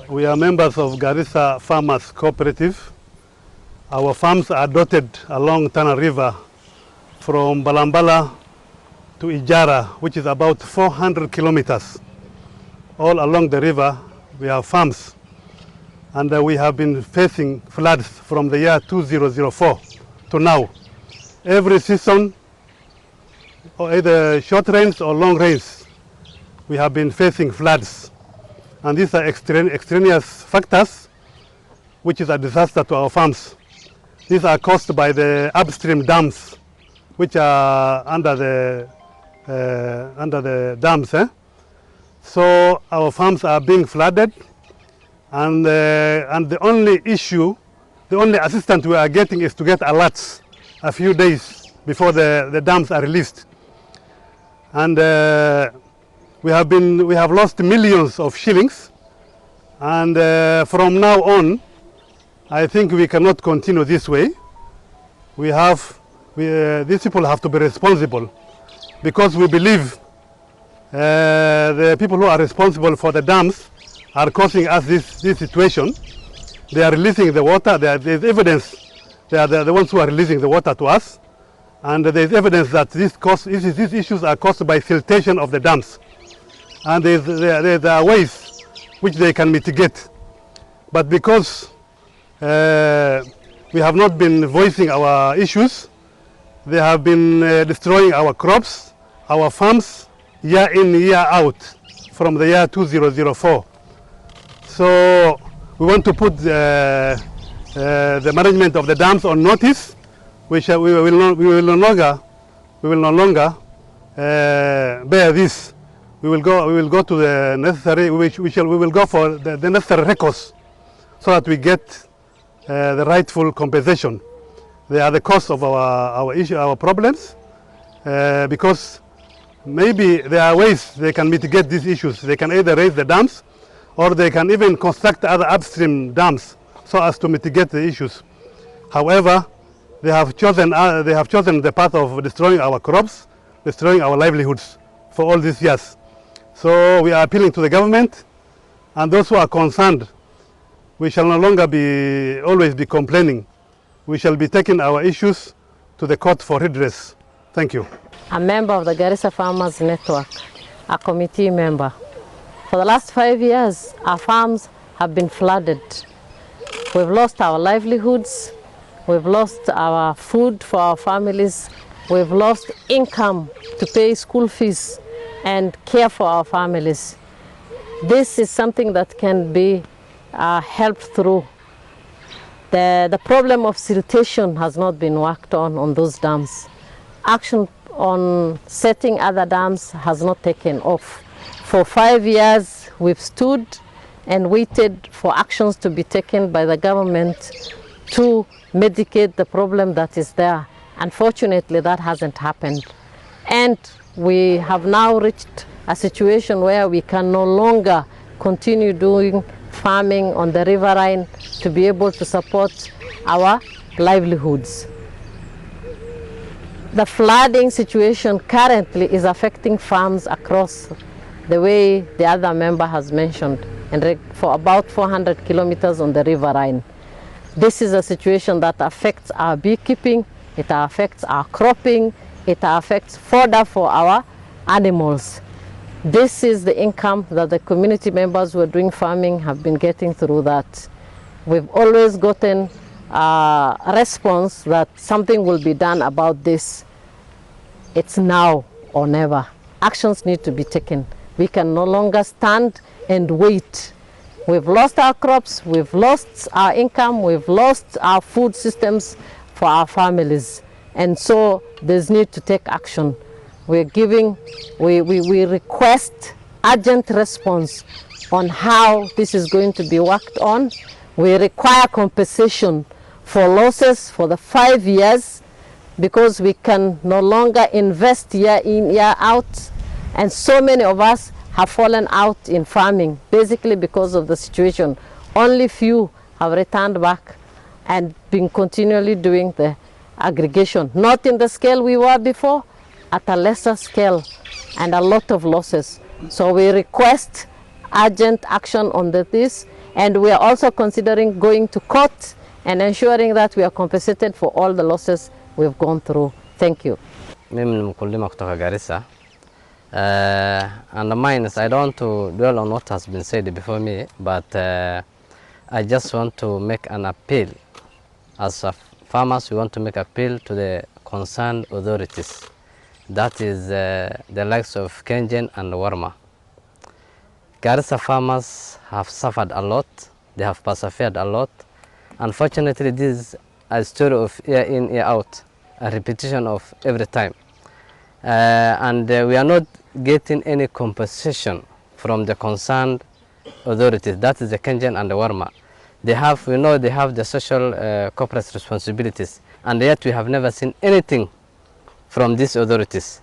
We are members of Garissa Farmers Cooperative. Our farms are dotted along Tana River from Balambala to Ijara, which is about 400 kilometers. All along the river, we have farms. And we have been facing floods from the year 2004 to now. Every season, or either short rains or long rains, we have been facing floods. And these are extraneous factors, which is a disaster to our farms. These are caused by the upstream dams, which are under the dams. So our farms are being flooded, and the only issue, the only assistance we are getting is to get alerts a few days before the dams are released. And we have lost millions of shillings, and from now on, I think we cannot continue this way. These people have to be responsible, because we believe the people who are responsible for the dams are causing us this situation. They are releasing the water. There's evidence. They are the ones who are releasing the water to us, and there's evidence that these issues are caused by siltation of the dams. And there are ways which they can mitigate. But because we have not been voicing our issues, they have been destroying our crops, our farms, year in, year out, from the year 2004. So we want to put the management of the dams on notice. We will no longer bear this. We will go to the necessary. We will go for the necessary records, so that we get the rightful compensation. They are the cause of our problems, because maybe there are ways they can mitigate these issues. They can either raise the dams, or they can even construct other upstream dams so as to mitigate the issues. However, they have chosen the path of destroying our crops, destroying our livelihoods for all these years. So we are appealing to the government and those who are concerned. We shall no longer always be complaining. We shall be taking our issues to the court for redress. Thank you. A member of the Garissa Farmers Network, a committee member. For the last 5 years, our farms have been flooded. We've lost our livelihoods. We've lost our food for our families. We've lost income to pay school fees and care for our families. This is something that can be helped through. The problem of siltation has not been worked on those dams. Action on setting other dams has not taken off. For 5 years, we've stood and waited for actions to be taken by the government to mitigate the problem that is there. Unfortunately, that hasn't happened. And we have now reached a situation where we can no longer continue doing farming on the riverine to be able to support our livelihoods. The flooding situation currently is affecting farms across the way the other member has mentioned, and for about 400 kilometers on the riverine. This is a situation that affects our beekeeping, it affects our cropping, it affects fodder for our animals. This is the income that the community members who are doing farming have been getting through that. We've always gotten a response that something will be done about this. It's now or never. Actions need to be taken. We can no longer stand and wait. We've lost our crops, we've lost our income, we've lost our food systems for our families. And so there's need to take action. We request urgent response on how this is going to be worked on. We require compensation for losses for the 5 years, because we can no longer invest year in, year out. And so many of us have fallen out in farming, basically because of the situation. Only few have returned back and been continually doing the aggregation, not in the scale we were before, at a lesser scale, and a lot of losses. So we request urgent action on this, and we are also considering going to court and ensuring that we are compensated for all the losses we've gone through. Thank you. Mimi ni mkulima kutoka Garissa. And mine, I don't want to dwell on what has been said before me, but I just want to make an appeal. As farmers, we want to make appeal to the concerned authorities. That is the likes of Kengen and Warma. Garissa farmers have suffered a lot. They have persevered a lot. Unfortunately, this is a story of year in, year out, a repetition of every time. And we are not getting any compensation from the concerned authorities. That is the Kengen and the Warma. They have, we know they have the social corporate responsibilities, and yet we have never seen anything from these authorities.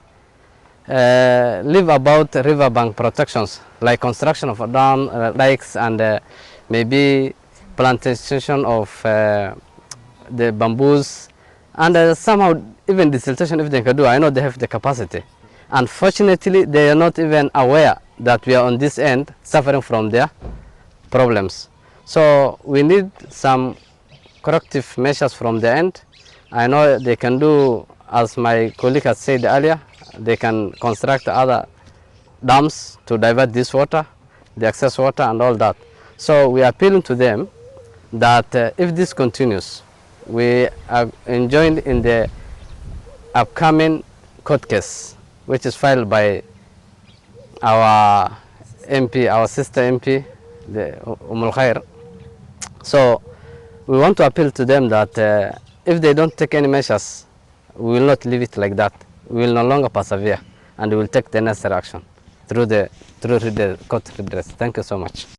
Leave about riverbank protections, like construction of dam, dikes, and maybe plantation of the bamboos, and somehow even desiltation if they can do. I know they have the capacity. Unfortunately, they are not even aware that we are on this end suffering from their problems. So we need some corrective measures from the end. I know they can do, as my colleague has said earlier, they can construct other dams to divert this water, the excess water and all that. So we are appealing to them that if this continues, we are enjoined in the upcoming court case, which is filed by our MP, our sister MP, the Khair. So we want to appeal to them that if they don't take any measures, we will not leave it like that. We will no longer persevere, and we will take the necessary action through the court redress. Thank you so much.